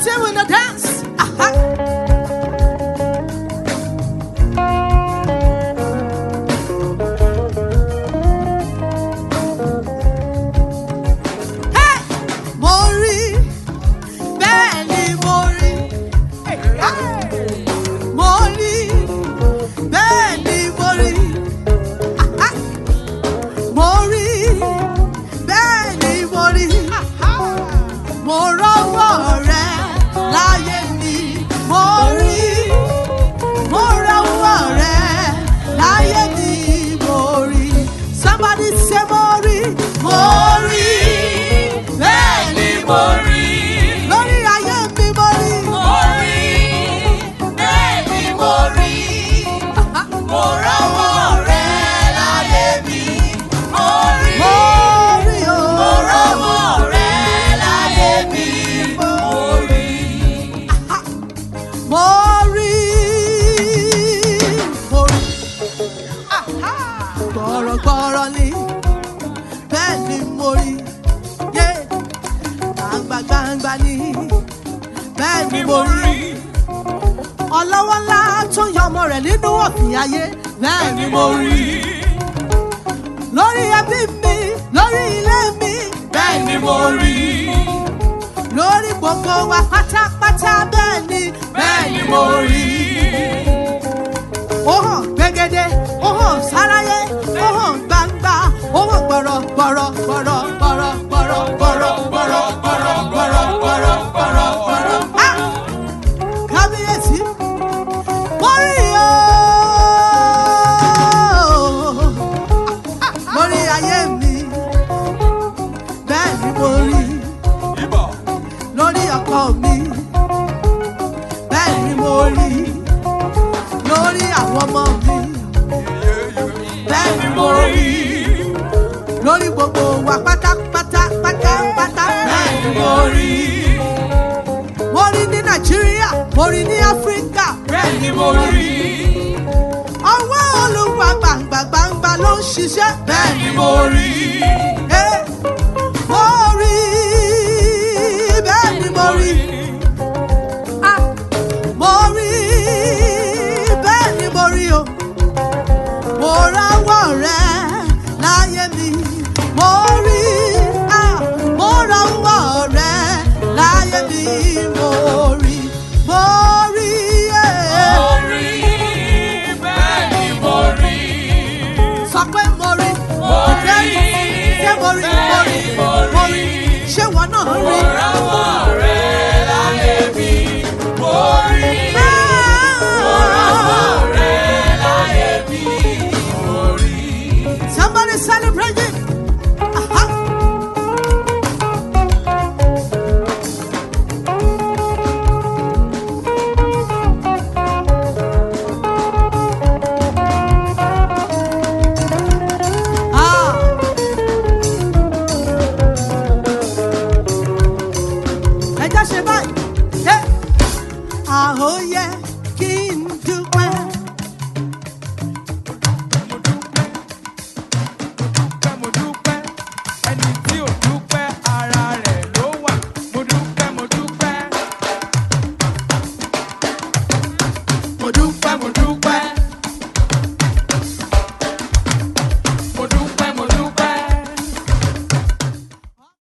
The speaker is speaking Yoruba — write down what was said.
team in the dance. Hey, Mori, Benny Mori, Mori, Benny Mori, Mori, Benny Mori, Morowo rẹ láyé mi, Mori, Morowo rẹ láyé mi, Mori. Somebody say Mori, Mori, Benny Mori. Lórí ayé mi, Mori, Mori, Benny Mori, Morowo rẹ láyé mi, Mori, Mori o. Morowo rẹ láyé mi, Mori. Mori, Mori. Gbọ̀rọ̀gbọ̀rọ̀ ni bẹ́ẹ̀ ni Mori. Yé, gbangba-gbangba ni bẹ́ẹ̀ ni Mori. Ọlọ́wọ́ ńlá tó yan ọmọ rẹ̀ nínú ọ̀fìn ayé bẹ́ẹ̀ ni Mori. Lórí ẹbí mi, lórí ilé mi bẹ́ẹ̀ ni Mori. Lórí gbogbo wa pátápátá bẹ́ẹ̀ ni Mori. Ó hàn gbẹ́gẹ́dẹ́, ó hàn sáráyé, ó hàn gbangba, ó hàn gbọ̀rọ̀. Ah! Kábíyèsí, Mori o. Lórí ayé mi, bẹ́ẹ̀ ni Mori. Lórí ọkọ mi, bẹ́ẹ̀ ni Mori. Lórí àwọn ọmọ mi, bẹ́ẹ̀ ni Mori. Lórí gbogbo wa pátápátá, bẹ́ẹ̀ ni Mori. Mori ní Nàìjíríà, Mori ní Áfíríkà, bẹ́ẹ̀ ni Mori. Ọwọ́ Olúwa gbàngbàngbà ló ń ṣiṣẹ́, bẹ́ẹ̀ ni Mori. Mori, bẹ́ẹ̀ ni Mori. Ah, Mori, bẹ́ẹ̀ ni Mori o. Mo rawọ́ rẹ láyé mi, Mori. Ah, mo rawọ́ rẹ láyé mi, Mori. Mori, Mori, bẹ́ẹ̀ ni Mori. sọ pé Mori. Mori, Ṣé Mori, Mori, Mori. Ṣé wọn náà rí? Morowo rẹ láyé mi, Mori. Morowo rẹ láyé mi, Mori. Somebody celebrate it. Aha. Ah. Ẹ já ṣe báyìí. Àhóyẹ kí n